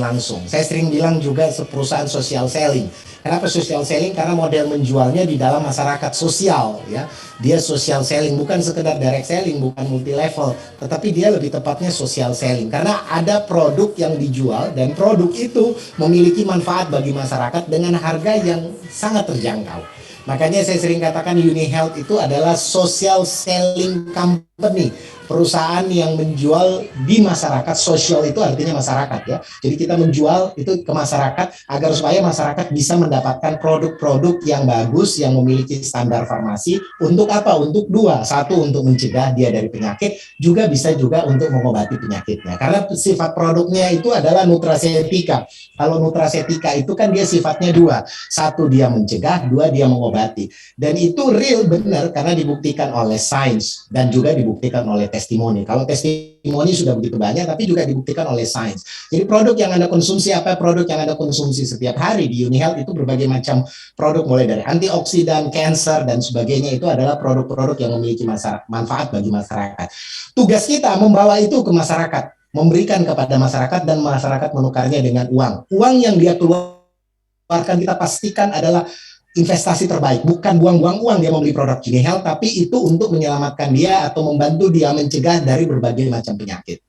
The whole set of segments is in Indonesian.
langsung. Saya sering bilang juga perusahaan social selling. Kenapa social selling? Karena model menjualnya di dalam masyarakat sosial, ya. Dia social selling, bukan sekedar direct selling, bukan multi level, tetapi dia lebih tepatnya social selling. Karena ada produk yang dijual dan produk itu memiliki manfaat bagi masyarakat dengan harga yang sangat terjangkau. Makanya saya sering katakan UniHealth itu adalah social selling company, perusahaan yang menjual di masyarakat. Sosial itu artinya masyarakat, ya. Jadi kita menjual itu ke masyarakat agar supaya masyarakat bisa mendapatkan produk-produk yang bagus, yang memiliki standar farmasi. Untuk apa? Untuk dua. Satu, untuk mencegah dia dari penyakit, juga bisa juga untuk mengobati penyakitnya. Karena sifat produknya itu adalah nutracetika. Kalau nutracetika itu kan dia sifatnya dua. Satu, dia mencegah, dua, dia mengobati. Dan itu real, benar, karena dibuktikan oleh sains dan juga dibuktikan oleh testimoni. Kalau testimoni sudah begitu banyak, tapi juga dibuktikan oleh sains. Jadi produk yang Anda konsumsi, apa produk yang Anda konsumsi setiap hari di UniHealth itu berbagai macam produk, mulai dari antioksidan, cancer, dan sebagainya. Itu adalah produk-produk yang memiliki manfaat bagi masyarakat. Tugas kita membawa itu ke masyarakat, memberikan kepada masyarakat, dan masyarakat menukarnya dengan uang. Uang yang dia keluarkan kita pastikan adalah investasi terbaik, bukan buang-buang uang dia membeli produk UniHealth, tapi itu untuk menyelamatkan dia atau membantu dia mencegah dari berbagai macam penyakit.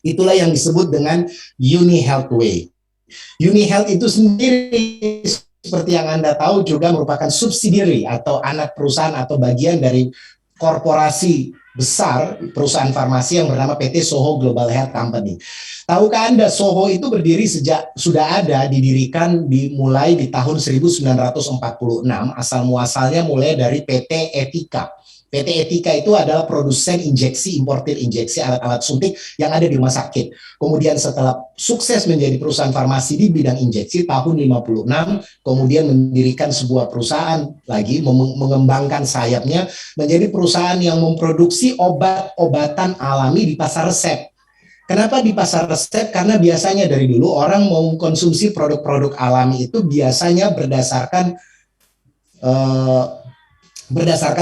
Itulah yang disebut dengan UniHealth Way. UniHealth itu sendiri, seperti yang Anda tahu, juga merupakan subsidiary atau anak perusahaan atau bagian dari korporasi besar perusahaan farmasi yang bernama PT Soho Global Health Company. Tahukah Anda, Soho itu berdiri sejak sudah ada, didirikan dimulai di tahun 1946, asal muasalnya mulai dari PT Etika. PT Etika itu adalah produsen injeksi, importir injeksi, alat-alat suntik yang ada di rumah sakit. Kemudian setelah sukses menjadi perusahaan farmasi di bidang injeksi tahun 56, kemudian mendirikan sebuah perusahaan lagi, mengembangkan sayapnya menjadi perusahaan yang memproduksi obat-obatan alami di pasar resep. Kenapa di pasar resep? Karena biasanya dari dulu orang mau konsumsi produk-produk alami itu biasanya berdasarkan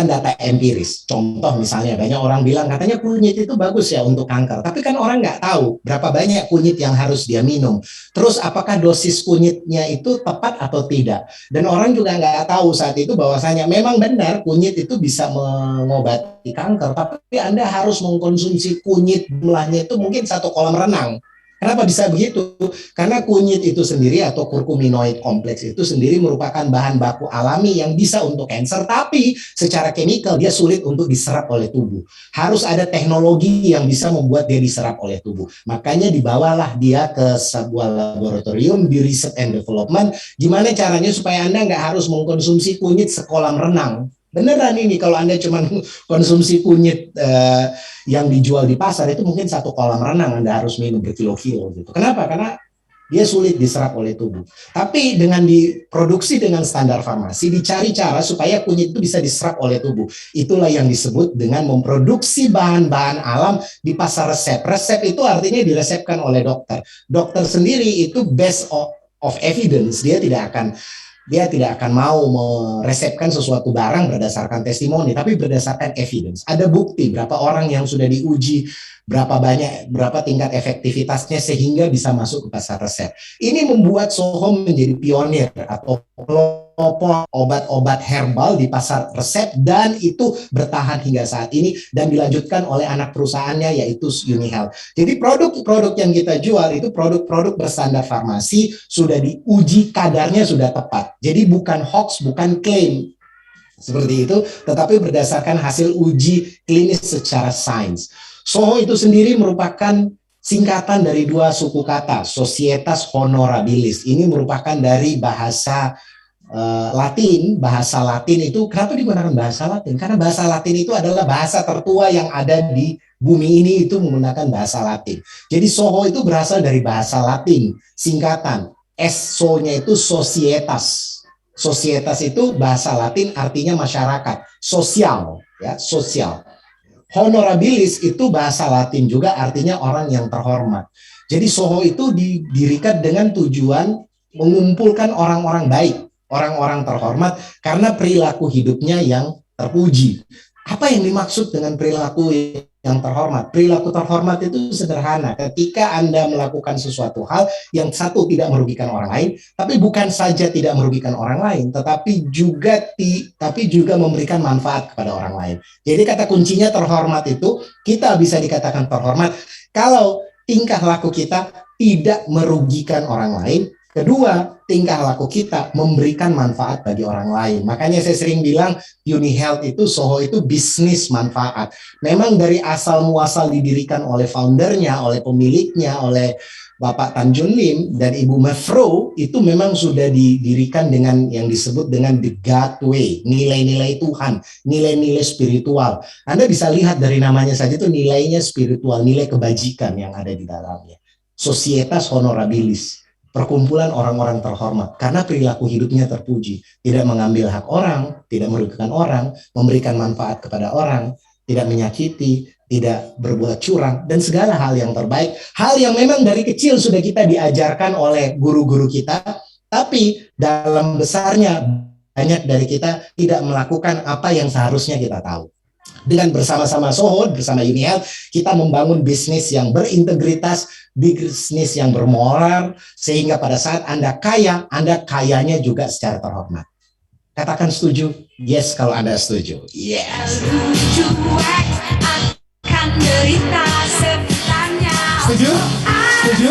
data empiris. Contoh misalnya, banyak orang bilang katanya kunyit itu bagus ya untuk kanker, tapi kan orang nggak tahu berapa banyak kunyit yang harus dia minum. Terus apakah dosis kunyitnya itu tepat atau tidak? Dan orang juga nggak tahu saat itu bahwasanya memang benar kunyit itu bisa mengobati kanker, tapi Anda harus mengkonsumsi kunyit jumlahnya itu mungkin 1 kolam renang. Kenapa bisa begitu? Karena kunyit itu sendiri atau kurkuminoid kompleks itu sendiri merupakan bahan baku alami yang bisa untuk kanker, tapi secara chemical dia sulit untuk diserap oleh tubuh. Harus ada teknologi yang bisa membuat dia diserap oleh tubuh. Makanya dibawalah dia ke sebuah laboratorium di research and development. Gimana caranya supaya Anda nggak harus mengkonsumsi kunyit sekolam renang. Beneran ini, kalau Anda cuma konsumsi kunyit yang dijual di pasar itu mungkin 1 kolam renang Anda harus minum berkilo-kilo gitu. Kenapa? Karena dia sulit diserap oleh tubuh. Tapi dengan diproduksi dengan standar farmasi, dicari cara supaya kunyit itu bisa diserap oleh tubuh. Itulah yang disebut dengan memproduksi bahan-bahan alam di pasar resep. Resep itu artinya diresepkan oleh dokter. Dokter sendiri itu based of evidence, dia tidak akan mau meresepkan sesuatu barang berdasarkan testimoni, tapi berdasarkan evidence. Ada bukti berapa orang yang sudah diuji, berapa tingkat efektivitasnya sehingga bisa masuk ke pasar resep. Ini membuat Soho menjadi pionir atau pelopor obat-obat herbal di pasar resep, dan itu bertahan hingga saat ini dan dilanjutkan oleh anak perusahaannya yaitu UniHealth. Jadi produk-produk yang kita jual itu produk-produk berstandar farmasi, sudah diuji kadarnya sudah tepat. Jadi bukan hoax, bukan klaim seperti itu, tetapi berdasarkan hasil uji klinis secara sains. Soho itu sendiri merupakan singkatan dari dua suku kata, Societas Honorabilis. Ini merupakan dari bahasa Latin. Bahasa Latin itu, kenapa digunakan bahasa Latin? Karena bahasa Latin itu adalah bahasa tertua yang ada di bumi ini, itu menggunakan bahasa Latin. Jadi Soho itu berasal dari bahasa Latin, singkatan. So-nya itu societas. Societas itu bahasa Latin artinya masyarakat, sosial, ya, sosial. Honorabilis itu bahasa Latin juga artinya orang yang terhormat. Jadi Soho itu didirikan dengan tujuan mengumpulkan orang-orang baik, orang-orang terhormat karena perilaku hidupnya yang terpuji. Apa yang dimaksud dengan perilaku yang terhormat. Perilaku terhormat itu sederhana. Ketika Anda melakukan sesuatu hal yang satu tidak merugikan orang lain, tapi bukan saja tidak merugikan orang lain, tapi juga memberikan manfaat kepada orang lain. Jadi kata kuncinya terhormat itu, kita bisa dikatakan terhormat kalau tingkah laku kita tidak merugikan orang lain. Kedua, tingkah laku kita memberikan manfaat bagi orang lain. Makanya saya sering bilang Uni Health itu, Soho itu bisnis manfaat. Memang dari asal muasal didirikan oleh foundernya, oleh pemiliknya, oleh Bapak Tan Jun Lim dan Ibu Mevro, itu memang sudah didirikan dengan yang disebut dengan the God way, nilai-nilai Tuhan, nilai-nilai spiritual. Anda bisa lihat dari namanya saja itu nilainya spiritual, nilai kebajikan yang ada di dalamnya. Societas Honorabilis, perkumpulan orang-orang terhormat, karena perilaku hidupnya terpuji, tidak mengambil hak orang, tidak merugikan orang, memberikan manfaat kepada orang, tidak menyakiti, tidak berbuat curang, dan segala hal yang terbaik. Hal yang memang dari kecil sudah kita diajarkan oleh guru-guru kita, tapi dalam besarnya banyak dari kita tidak melakukan apa yang seharusnya kita tahu. Dengan bersama-sama Soho, bersama Uni Health, kita membangun bisnis yang berintegritas, bisnis yang bermoral, sehingga pada saat Anda kaya, Anda kayanya juga secara terhormat. Katakan setuju? Yes, kalau Anda setuju. Yes. Setuju? Setuju?